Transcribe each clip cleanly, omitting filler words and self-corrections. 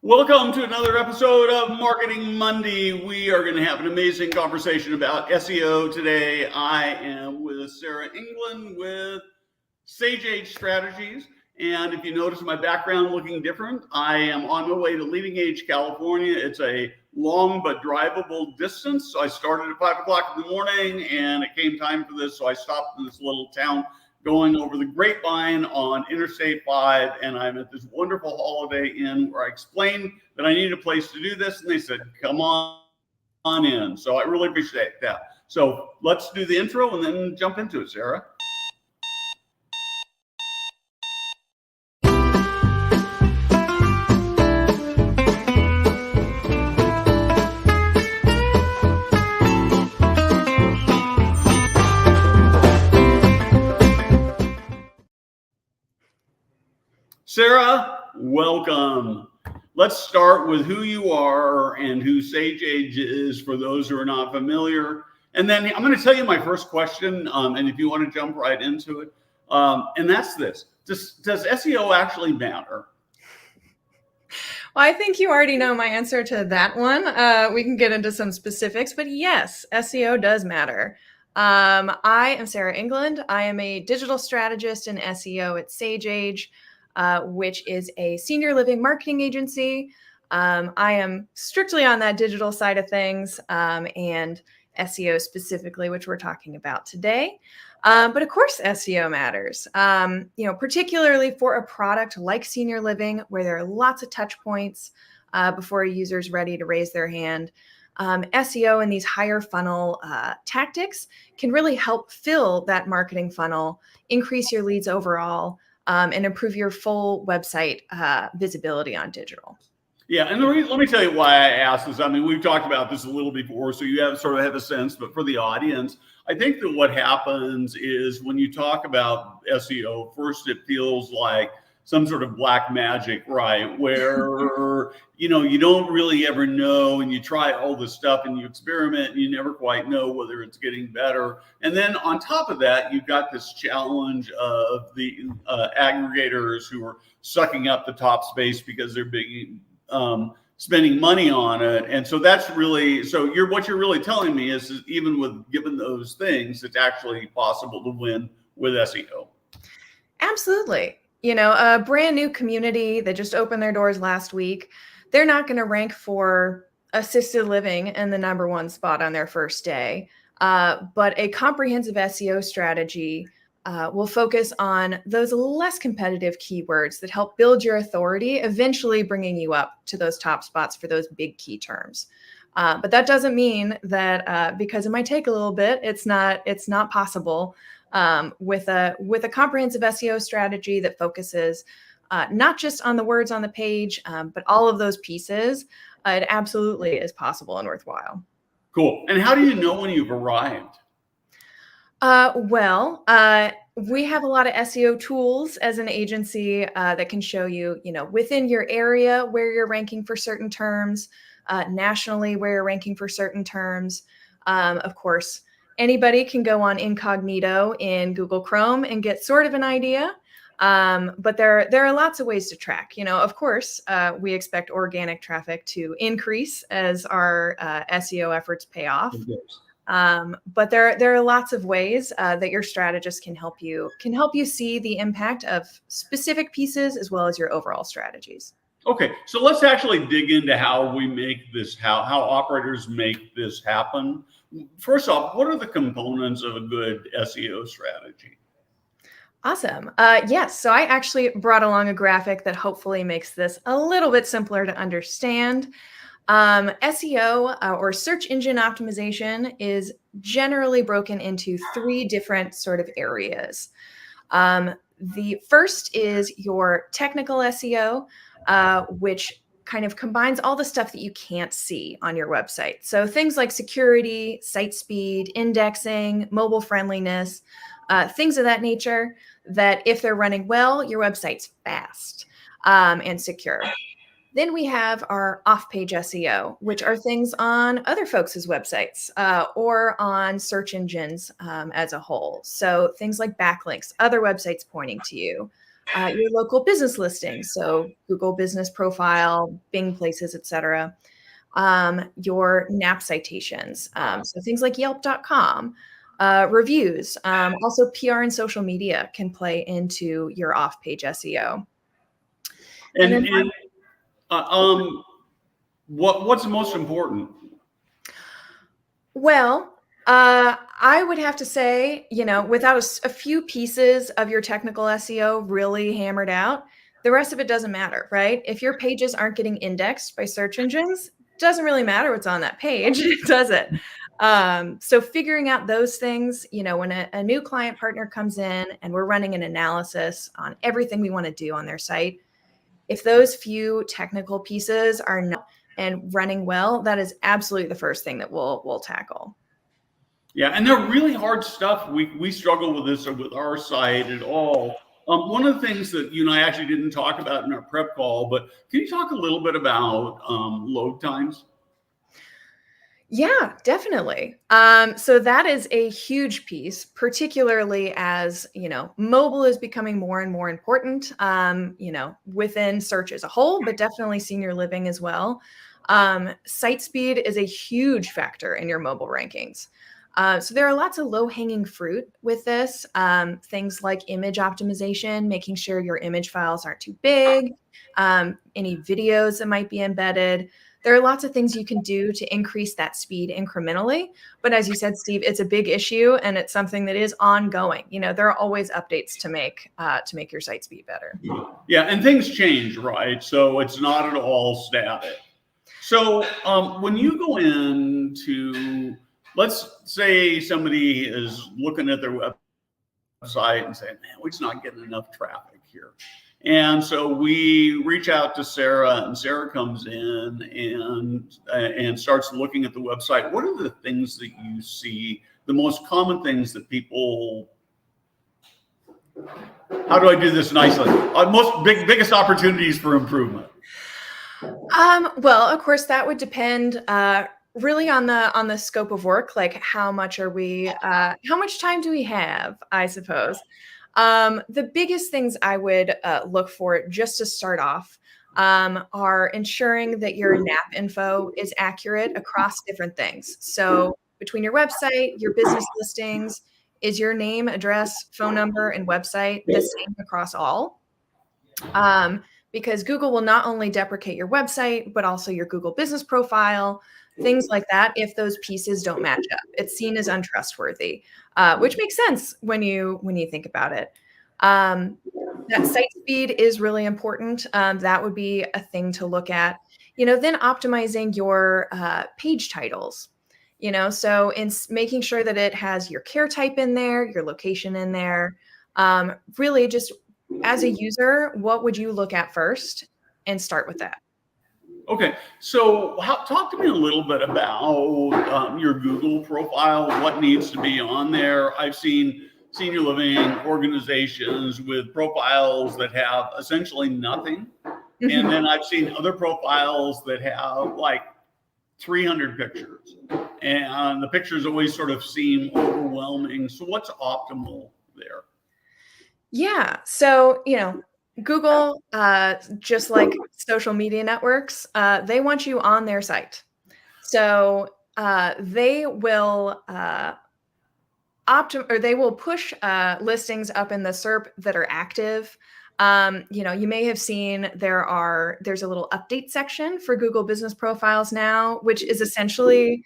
Welcome to another episode of Marketing Monday. We are going to have an amazing conversation about SEO today. I am with Sarah Engelland with SageAge Strategies. And if you notice my background looking different, I am on my way to Leading Age, California. It's a long but drivable distance. So I started at 5 o'clock in the morning and it came time for this. So I stopped in this little town going over the Grapevine on Interstate 5, and I'm at this wonderful Holiday Inn where I explained that I needed a place to do this, and they said, come on in. So I really appreciate that. So let's do the intro and then jump into it, Sarah. Sarah, welcome. Let's start with who you are and who SageAge is for those who are not familiar. And then I'm going to tell you my first question, and if you want to jump right into it, and that's this. Does SEO actually matter? Well, I think you already know my answer to that one. We can get into some specifics, but yes, SEO does matter. I am Sarah Engelland. I am a digital strategist in SEO at SageAge, which is a senior living marketing agency. I am strictly on that digital side of things, and SEO specifically, which we're talking about today. But of course, SEO matters, particularly for a product like senior living, where there are lots of touch points before a user is ready to raise their hand. SEO and these higher funnel tactics can really help fill that marketing funnel, increase your leads overall, and improve your full website visibility on digital. Yeah, and let me tell you why I asked this. I mean, we've talked about this a little before, so you have a sense. But for the audience, I think that what happens is when you talk about SEO, first it feels like some sort of black magic, right? Where you don't really ever know, and you try all this stuff and you experiment, and you never quite know whether it's getting better. And then on top of that, you've got this challenge of the aggregators who are sucking up the top space because they're being spending money on it. And so that's really, what you're really telling me is even given those things, it's actually possible to win with SEO. Absolutely. A brand new community that just opened their doors last week, they're not going to rank for assisted living in the #1 spot on their first day. But a comprehensive SEO strategy will focus on those less competitive keywords that help build your authority, eventually bringing you up to those top spots for those big key terms. But that doesn't mean that because it might take a little bit, it's not possible. With a comprehensive SEO strategy that focuses not just on the words on the page, but all of those pieces, it absolutely is possible and worthwhile. Cool. And how do you know when you've arrived? We have a lot of SEO tools as an agency that can show you, within your area where you're ranking for certain terms, nationally where you're ranking for certain terms. Of course, anybody can go on incognito in Google Chrome and get sort of an idea. But there are lots of ways to track. Of course, we expect organic traffic to increase as our SEO efforts pay off. But there are lots of ways that your strategist can help you see the impact of specific pieces as well as your overall strategies. Okay, so let's actually dig into how we make this, how operators make this happen. First off, what are the components of a good SEO strategy? Awesome. Yes, so I actually brought along a graphic that hopefully makes this a little bit simpler to understand. SEO or search engine optimization is generally broken into 3 different sort of areas. The first is your technical SEO, which kind of combines all the stuff that you can't see on your website. So things like security, site speed, indexing, mobile friendliness, things of that nature, that if they're running well, your website's fast and secure. Then we have our off-page SEO, which are things on other folks' websites or on search engines as a whole. So things like backlinks, other websites pointing to you, your local business listings, so Google Business Profile, Bing Places, etc. Your NAP citations, so things like Yelp.com, reviews. Also, PR and social media can play into your off-page SEO. And then, what's most important? well, I would have to say, without a few pieces of your technical SEO really hammered out, the rest of it doesn't matter, right? If your pages aren't getting indexed by search engines, it doesn't really matter what's on that page, does it? So figuring out those things, when a new client partner comes in and we're running an analysis on everything we want to do on their site, if those few technical pieces are not and running well, that is absolutely the first thing that we'll tackle. Yeah, and they're really hard stuff. We struggle with this with our site at all. One of the things that you and I actually didn't talk about in our prep call, but can you talk a little bit about load times? Yeah, definitely. So that is a huge piece, particularly as, mobile is becoming more and more important, within search as a whole, but definitely senior living as well. Site speed is a huge factor in your mobile rankings. So there are lots of low-hanging fruit with this. Things like image optimization, making sure your image files aren't too big, any videos that might be embedded. There are lots of things you can do to increase that speed incrementally. But as you said, Steve, it's a big issue and it's something that is ongoing. There are always updates to make your site speed better. Yeah, and things change, right? So it's not at all static. So when you go into, let's say somebody is looking at their website and saying, man, we're just not getting enough traffic here. And so we reach out to Sarah, and Sarah comes in and starts looking at the website. What are the things that you see, the most common things that people, how do I do this nicely? Biggest opportunities for improvement? Well, of course, that would depend really on the scope of work. Like how much time do we have, I suppose. The biggest things I would look for just to start off are ensuring that your NAP info is accurate across different things. So between your website, your business listings, is your name, address, phone number, and website the same across all? Because Google will not only deprecate your website, but also your Google business profile, things like that. If those pieces don't match up, it's seen as untrustworthy, which makes sense when you think about it. That site speed is really important. That would be a thing to look at. Then optimizing your page titles. So in making sure that it has your care type in there, your location in there. Really, just as a user, what would you look at first, and start with that. Okay, so talk to me a little bit about your Google profile, what needs to be on there. I've seen senior living organizations with profiles that have essentially nothing. Mm-hmm. And then I've seen other profiles that have like 300 pictures. And the pictures always sort of seem overwhelming. So what's optimal there? Yeah, so, Google, just like social media networks, they want you on their site. So they will they will push listings up in the SERP that are active. You may have seen there's a little update section for Google Business Profiles now, which is essentially,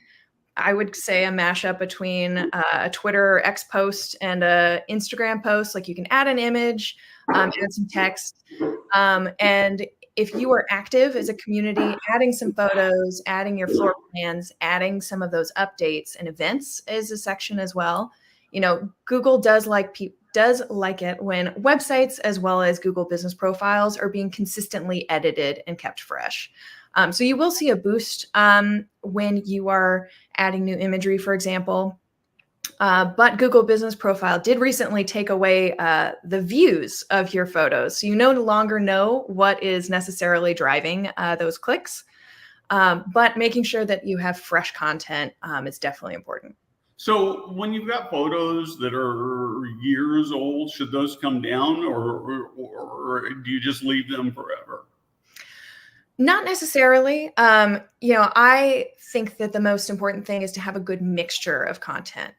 I would say, a mashup between a Twitter or X post and a Instagram post. Like you can add an image, add some text. And if you are active as a community, adding some photos, adding your floor plans, adding some of those updates and events is a section as well. Google does like it when websites as well as Google Business Profiles are being consistently edited and kept fresh. So you will see a boost when you are adding new imagery, for example. But Google Business Profile did recently take away the views of your photos. So you no longer know what is necessarily driving those clicks. But making sure that you have fresh content is definitely important. So when you've got photos that are years old, should those come down, or do you just leave them forever? Not necessarily. I think that the most important thing is to have a good mixture of content.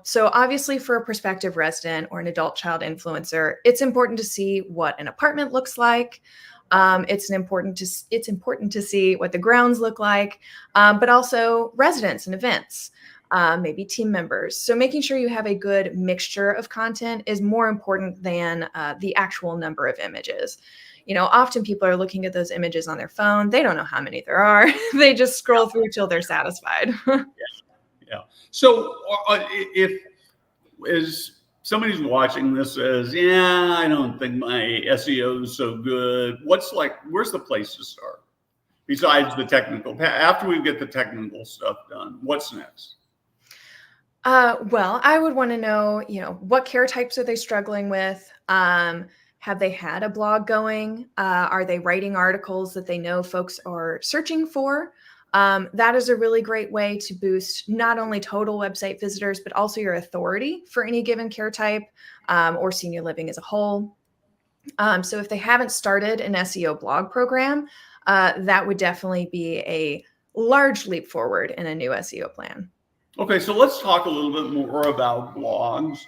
So obviously for a prospective resident or an adult child influencer, it's important to see what an apartment looks like. It's important to see what the grounds look like, but also residents and events, maybe team members. So making sure you have a good mixture of content is more important than the actual number of images. Often people are looking at those images on their phone. They don't know how many there are. They just scroll through till they're satisfied. Yeah. So if as somebody's watching this says, yeah, I don't think my SEO is so good, where's the place to start besides the technical? After we get the technical stuff done, what's next? Well, I would want to know, what care types are they struggling with? Have they had a blog going? Are they writing articles that they know folks are searching for? That is a really great way to boost not only total website visitors, but also your authority for any given care type or senior living as a whole. So if they haven't started an SEO blog program, that would definitely be a large leap forward in a new SEO plan. Okay, so let's talk a little bit more about blogs.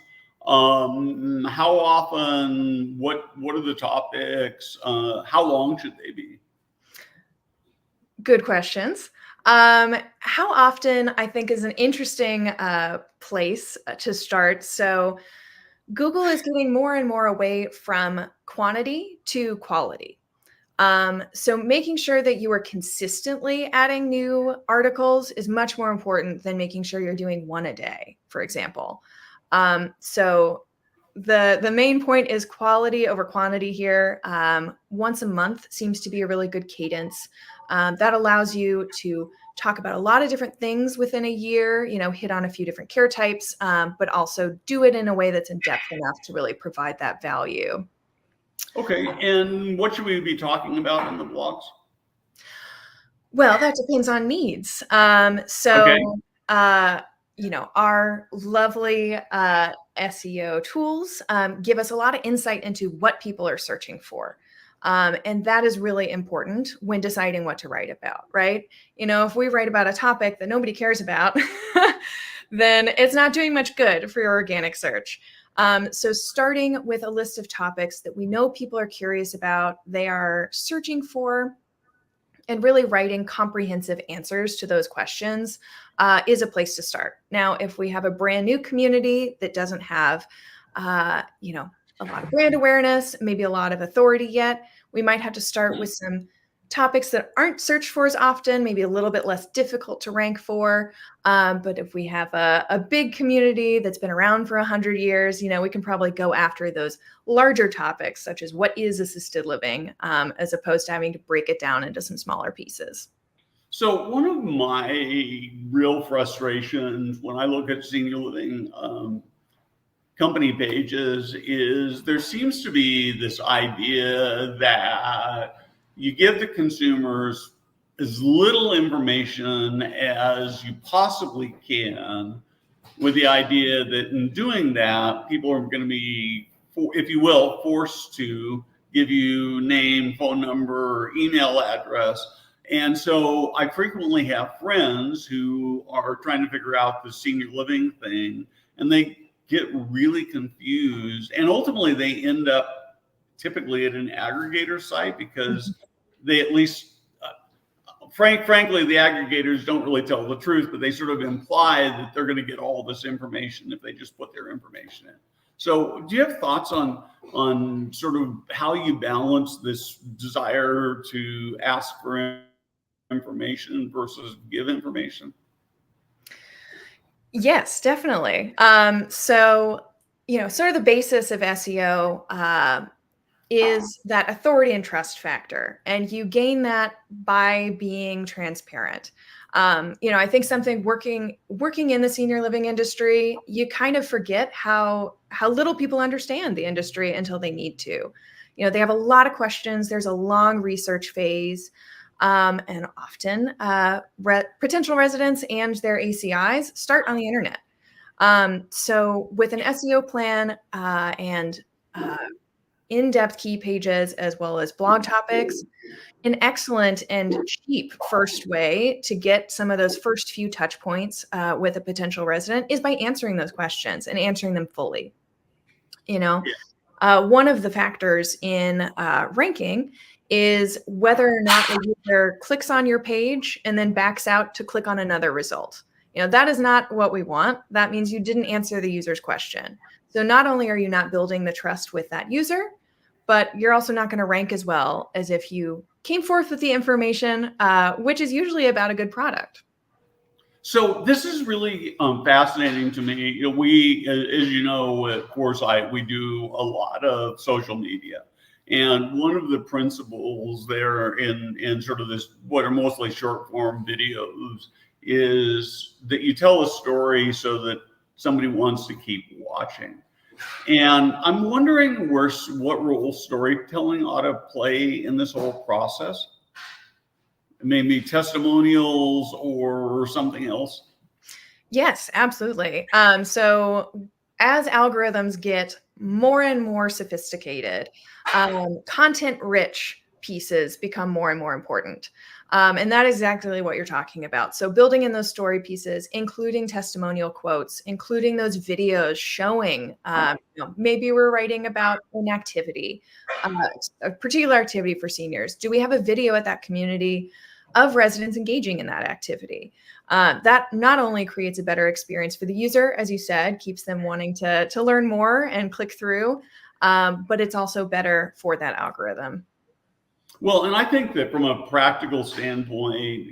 How often? What are the topics? How long should they be? Good questions. How often, I think, is an interesting place to start. So Google is getting more and more away from quantity to quality. So making sure that you are consistently adding new articles is much more important than making sure you're doing one a day, for example. So the main point is quality over quantity here. Once a month seems to be a really good cadence. That allows you to talk about a lot of different things within a year, hit on a few different care types, but also do it in a way that's in depth enough to really provide that value. Okay, and what should we be talking about in the blogs? Well, that depends on needs. Okay. Our lovely SEO tools give us a lot of insight into what people are searching for. And that is really important when deciding what to write about, right? If we write about a topic that nobody cares about, then it's not doing much good for your organic search. So starting with a list of topics that we know people are curious about, they are searching for, and really writing comprehensive answers to those questions is a place to start. Now, if we have a brand new community that doesn't have, a lot of brand awareness, maybe a lot of authority yet, we might have to start with some topics that aren't searched for as often, maybe a little bit less difficult to rank for. But if we have a big community that's been around for 100 years, we can probably go after those larger topics, such as what is assisted living, as opposed to having to break it down into some smaller pieces. So one of my real frustrations when I look at senior living company pages is there seems to be this idea that you give the consumers as little information as you possibly can, with the idea that in doing that, people are going to be, if you will, forced to give you name, phone number, email address. And so I frequently have friends who are trying to figure out the senior living thing, and they get really confused. And ultimately, they end up typically at an aggregator site because they at least, frankly, the aggregators don't really tell the truth, but they sort of imply that they're going to get all this information if they just put their information in. So do you have thoughts on sort of how you balance this desire to ask for information versus give information? Yes, definitely. Sort of the basis of SEO is that authority and trust factor. And you gain that by being transparent. I think something working in the senior living industry, you kind of forget how little people understand the industry until they need to. They have a lot of questions. There's a long research phase. And often potential residents and their ACIs start on the internet. So with an SEO plan and in-depth key pages, as well as blog topics, an excellent and cheap first way to get some of those first few touch points with a potential resident is by answering those questions and answering them fully. You know, one of the factors in ranking is whether or not a user clicks on your page and then backs out to click on another result. That is not what we want. That means you didn't answer the user's question. So not only are you not building the trust with that user, but you're also not going to rank as well as if you came forth with the information, which is usually about a good product. So this is really fascinating to me. We, as you know, at Foresight, we do a lot of social media. And one of the principles there in sort of this, what are mostly short form videos, is that you tell a story so that somebody wants to keep watching. And I'm wondering what role storytelling ought to play in this whole process. Maybe testimonials or something else. Yes, absolutely. So as algorithms get more and more sophisticated, content-rich pieces become more and more important. And that is exactly what you're talking about. So building in those story pieces, including testimonial quotes, including those videos showing, maybe we're writing about an activity, a particular activity for seniors. Do we have a video at that community of residents engaging in that activity? That not only creates a better experience for the user, as you said, keeps them wanting to learn more and click through, but it's also better for that algorithm. Well, and I think that from a practical standpoint,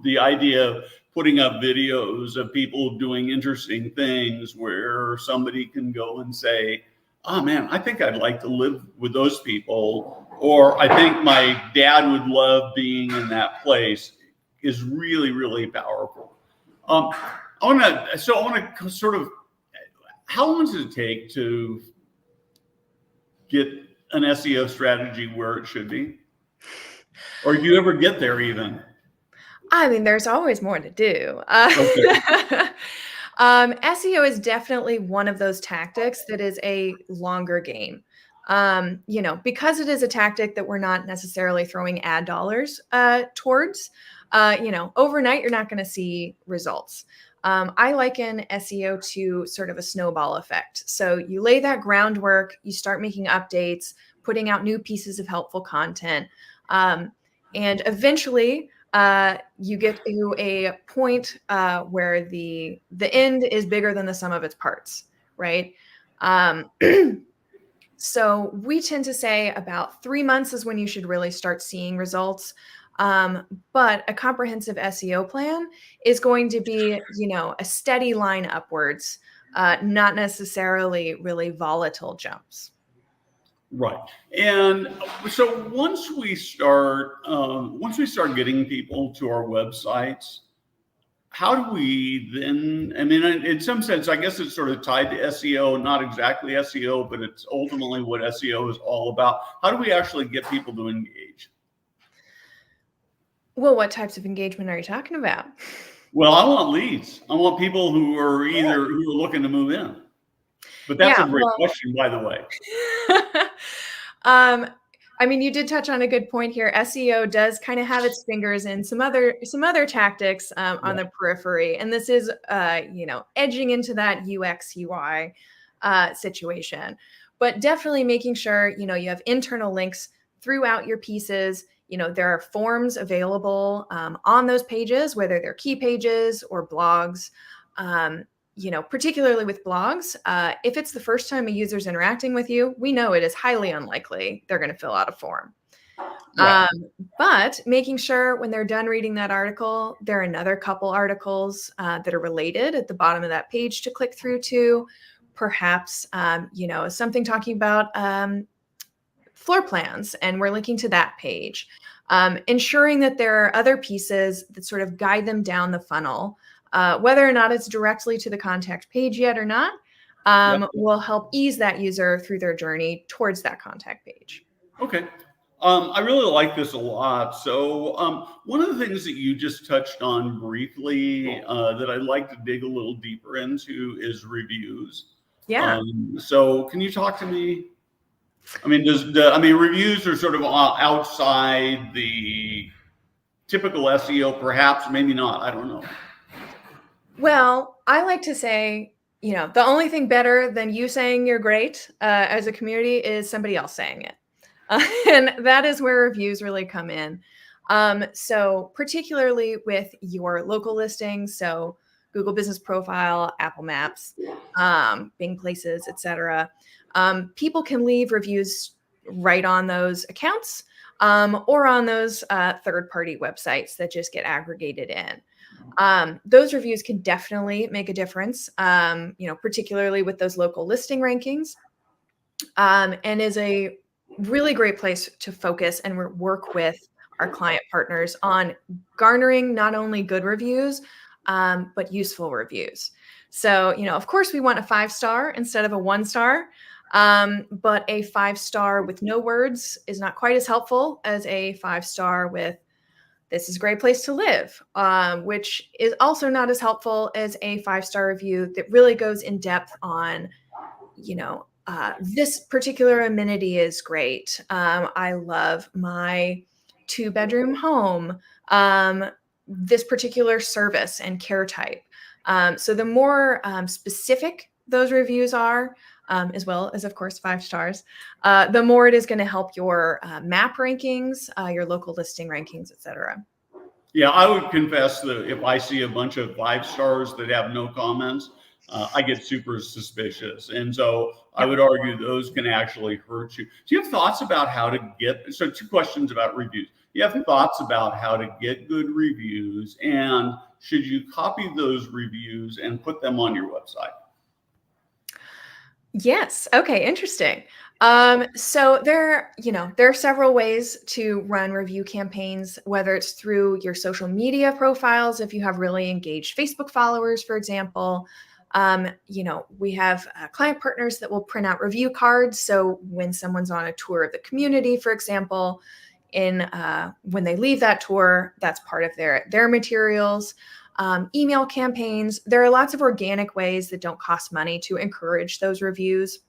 the idea of putting up videos of people doing interesting things where somebody can go and say, oh man, I think I'd like to live with those people, or I think my dad would love being in that place, is really, really powerful. I want to sort of, how long does it take to get an SEO strategy where it should be? Or do you ever get there even? I mean, there's always more to do. Okay. SEO is definitely one of those tactics that is a longer game. Because it is a tactic that we're not necessarily throwing ad dollars towards, overnight, you're not going to see results. I liken SEO to sort of a snowball effect. So you lay that groundwork, you start making updates, putting out new pieces of helpful content. And eventually you get to a point where the end is bigger than the sum of its parts, right? So we tend to say about 3 months is when you should really start seeing results. But a comprehensive SEO plan is going to be, a steady line upwards, not necessarily really volatile jumps. Right. And so once we start getting people to our websites, how do we then, I mean, in some sense, I guess it's sort of tied to SEO, not exactly SEO, but it's ultimately what SEO is all about. How do we actually get people to engage? Well, what types of engagement are you talking about? Well, I want leads. I want people who are looking to move in. But that's a great question, by the way. I mean, you did touch on a good point here. SEO does kind of have its fingers in some other tactics on the periphery, and this is edging into that UX UI situation. But definitely making sure you have internal links throughout your pieces. There are forms available on those pages, whether they're key pages or blogs. Particularly with blogs, if it's the first time a user's interacting with you, we know it is highly unlikely they're going to fill out a form. Right. But making sure when they're done reading that article, there are another couple articles that are related at the bottom of that page to click through to. Perhaps, something talking about floor plans, and we're linking to that page. Ensuring that there are other pieces that sort of guide them down the funnel. Whether or not it's directly to the contact page yet or not, will help ease that user through their journey towards that contact page. Okay. I really like this a lot. So one of the things that you just touched on briefly that I'd like to dig a little deeper into is reviews. Yeah. So can you talk to me? I mean, reviews are sort of outside the typical SEO, perhaps, maybe not. I don't know. Well, I like to say, the only thing better than you saying you're great as a community is somebody else saying it. And that is where reviews really come in. So particularly with your local listings, so Google Business Profile, Apple Maps, Bing Places, etc. People can leave reviews right on those accounts or on those third-party websites that just get aggregated in. Those reviews can definitely make a difference, particularly with those local listing rankings, and is a really great place to focus and work with our client partners on garnering not only good reviews, but useful reviews. So, of course, we want a 5-star instead of a 1-star, but a 5-star with no words is not quite as helpful as a 5-star with "This is a great place to live," which is also not as helpful as a 5-star review that really goes in depth on, this particular amenity is great. I love my 2-bedroom home. This particular service and care type. So the more specific those reviews are, as well as, of course, 5 stars, the more it is going to help your map rankings, your local listing rankings, etc. Yeah, I would confess that if I see a bunch of 5 stars that have no comments, I get super suspicious. And so I Yep. would argue those can actually hurt you. Do you have thoughts about how to get, so 2 questions about reviews. You have thoughts about how to get good reviews, and should you copy those reviews and put them on your website? Yes. Okay. Interesting. So there are several ways to run review campaigns, whether it's through your social media profiles, if you have really engaged Facebook followers, for example. We have client partners that will print out review cards. So when someone's on a tour of the community, for example, when they leave that tour, that's part of their materials. Email campaigns. There are lots of organic ways that don't cost money to encourage those reviews.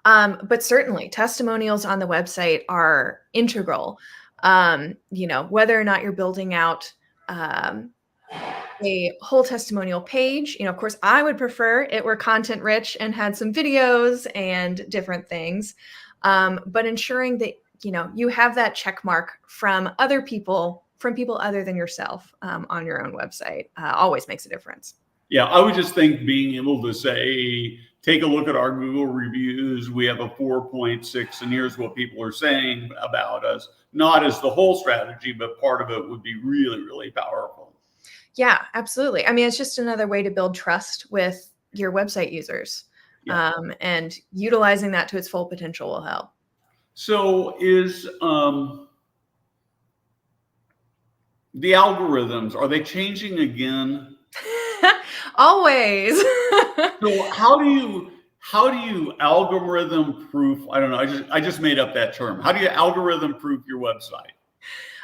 But certainly testimonials on the website are integral. Whether or not you're building out a whole testimonial page, of course, I would prefer it were content rich and had some videos and different things. But ensuring that, you have that check mark from people other than yourself on your own website always makes a difference. Yeah, I would just think being able to say, take a look at our Google reviews. We have a 4.6, and here's what people are saying about us. Not as the whole strategy, but part of it would be really, really powerful. Yeah, absolutely. I mean, it's just another way to build trust with your website users. Yeah. And utilizing that to its full potential will help. So is the algorithms, are they changing again? Always. So how do you algorithm proof? I don't know. I just made up that term. How do you algorithm proof your website?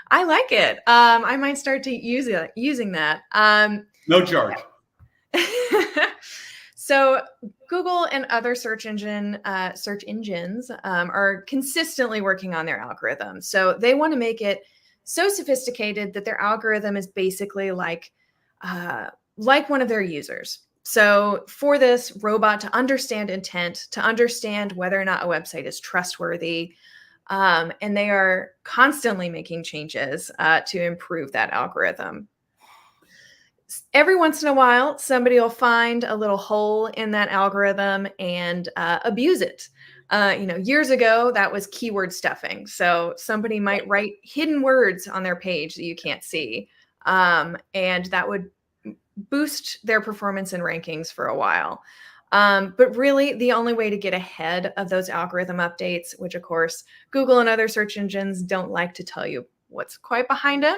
I like it. I might start to using that. No charge. So Google and other search engines are consistently working on their algorithm. So they want to make it so sophisticated that their algorithm is basically like one of their users. So for this robot to understand intent, to understand whether or not a website is trustworthy, and they are constantly making changes to improve that algorithm. Every once in a while, somebody will find a little hole in that algorithm and abuse it. Years ago, that was keyword stuffing. So somebody might write hidden words on their page that you can't see, and that would boost their performance and rankings for a while. But really, the only way to get ahead of those algorithm updates, which of course Google and other search engines don't like to tell you what's quite behind it,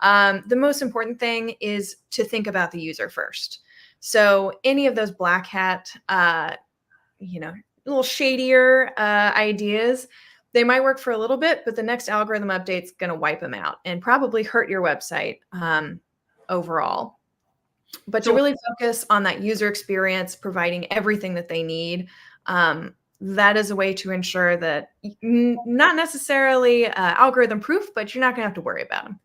the most important thing is to think about the user first. So any of those black hat, a little shadier ideas, They might work for a little bit, but the next algorithm update is going to wipe them out and probably hurt your website overall. But to really focus on that user experience, providing everything that they need, that is a way to ensure that not necessarily algorithm proof, but you're not going to have to worry about them.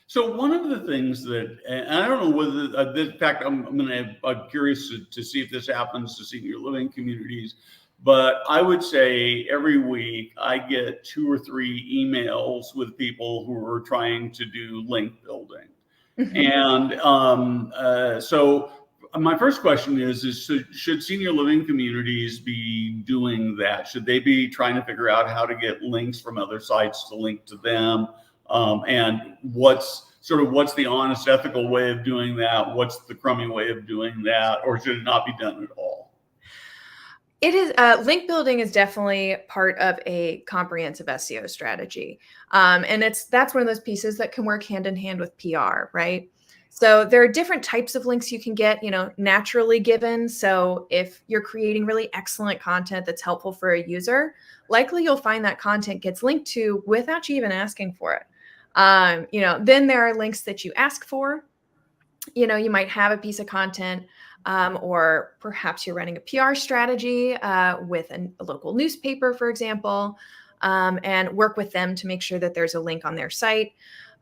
So one of the things that, and I don't know whether, in fact, I'm curious to see if this happens to senior living communities, but I would say every week I get 2 or 3 emails with people who are trying to do link building. And so my first question is should senior living communities be doing that? Should they be trying to figure out how to get links from other sites to link to them? And what's the honest, ethical way of doing that? What's the crummy way of doing that? Or should it not be done at all? It is link building is definitely part of a comprehensive SEO strategy. And that's one of those pieces that can work hand in hand with PR, right? So there are different types of links you can get, naturally given. So if you're creating really excellent content that's helpful for a user, likely you'll find that content gets linked to without you even asking for it. Then there are links that you ask for. You might have a piece of content, or perhaps you're running a PR strategy with a local newspaper, for example, and work with them to make sure that there's a link on their site.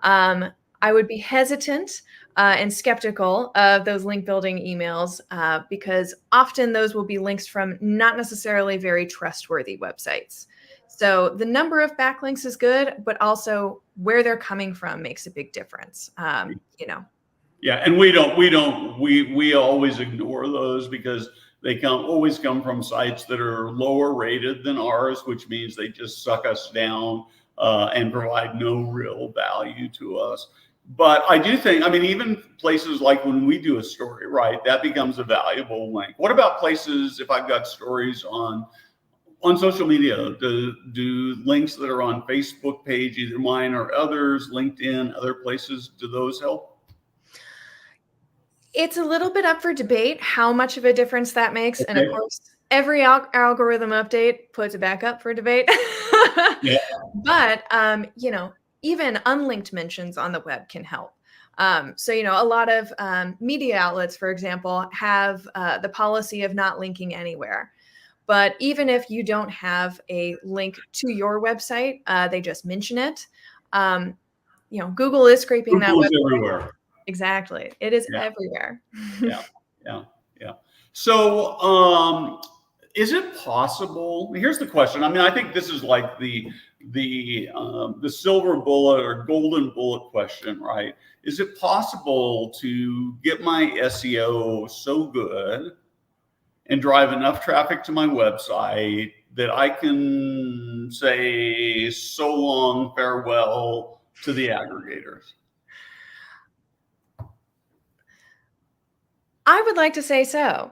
I would be hesitant and skeptical of those link building emails because often those will be links from not necessarily very trustworthy websites. So the number of backlinks is good, but also where they're coming from makes a big difference. Yeah, and we always ignore those because they always come from sites that are lower rated than ours, which means they just suck us down and provide no real value to us. But I do think, even places like when we do a story, right, that becomes a valuable link. What about places, if I've got stories on social media, do links that are on Facebook page, either mine or others, LinkedIn, other places, do those help? It's a little bit up for debate how much of a difference that makes. Okay. And of course, every algorithm update puts it back up for debate. Yeah. But, even unlinked mentions on the web can help. So, a lot of media outlets, for example, have the policy of not linking anywhere. But even if you don't have a link to your website, they just mention it. Google is scraping that website. Everywhere. Exactly. It is everywhere. Yeah. So, is it possible? Here's the question. I think this is like the silver bullet or golden bullet question, right? Is it possible to get my SEO so good and drive enough traffic to my website that I can say so long, farewell to the aggregators? I would like to say so.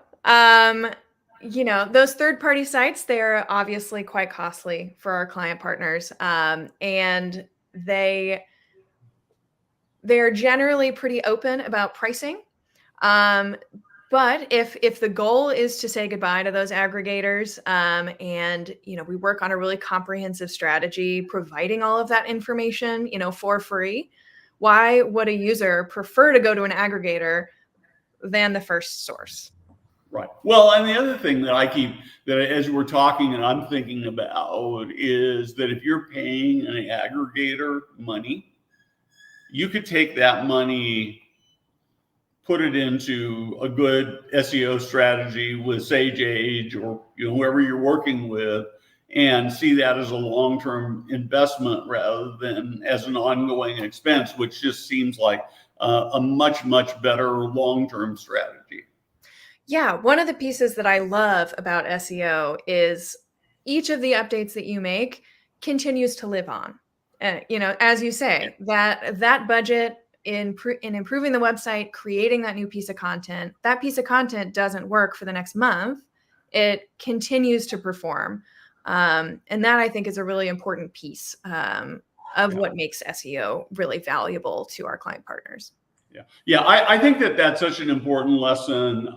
Those third-party sites, they're obviously quite costly for our client partners. And they're generally pretty open about pricing. But if the goal is to say goodbye to those aggregators, and we work on a really comprehensive strategy, providing all of that information, for free, why would a user prefer to go to an aggregator than the first source? Right. Well, and the other thing that as we're talking and I'm thinking about is that if you're paying an aggregator money, you could take that money, put it into a good SEO strategy with SageAge or whoever you're working with, and see that as a long-term investment rather than as an ongoing expense, which just seems like a much, much better long-term strategy. Yeah, one of the pieces that I love about SEO is each of the updates that you make continues to live on. As you say, that budget in improving the website, creating that new piece of content, that piece of content doesn't work for the next month. It continues to perform. And that I think is a really important piece of what makes SEO really valuable to our client partners. Yeah. I think that's such an important lesson.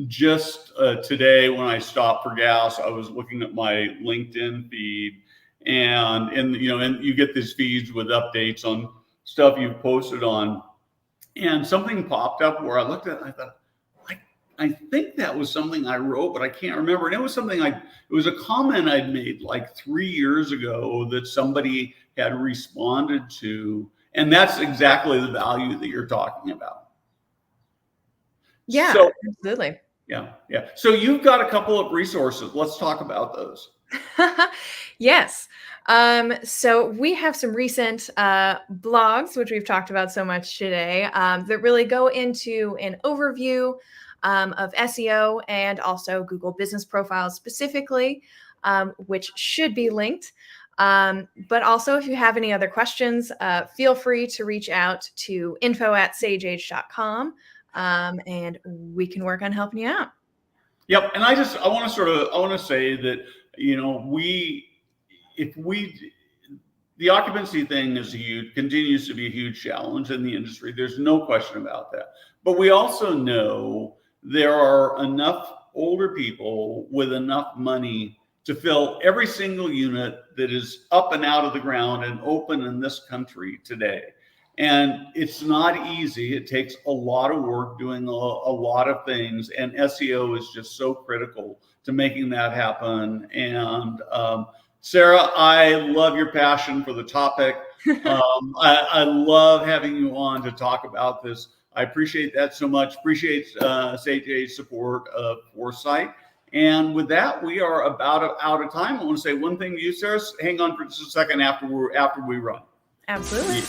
Just today when I stopped for gas, I was looking at my LinkedIn feed, and you get these feeds with updates on stuff you've posted on, and something popped up where I looked at it and I thought, I think that was something I wrote, but I can't remember. And it was it was a comment I'd made like 3 years ago that somebody had responded to. And that's exactly the value that you're talking about. Yeah, so, absolutely. Yeah. So you've got a couple of resources. Let's talk about those. Yes. So we have some recent blogs, which we've talked about so much today, that really go into an overview of SEO and also Google Business Profiles specifically, which should be linked. But also, if you have any other questions, feel free to reach out to info@sageage.com, and we can work on helping you out. Yep. And I want to say that, the occupancy thing continues to be a huge challenge in the industry. There's no question about that. But we also know there are enough older people with enough money to fill every single unit that is up and out of the ground and open in this country today. And it's not easy. It takes a lot of work doing a lot of things. And SEO is just so critical to making that happen. And Sarah, I love your passion for the topic. I love having you on to talk about this. I appreciate that so much. Appreciate SageAge's support of Foresight. And with that, we are about out of time. I want to say one thing to you, Sarah. Hang on for just a second after we run. Absolutely.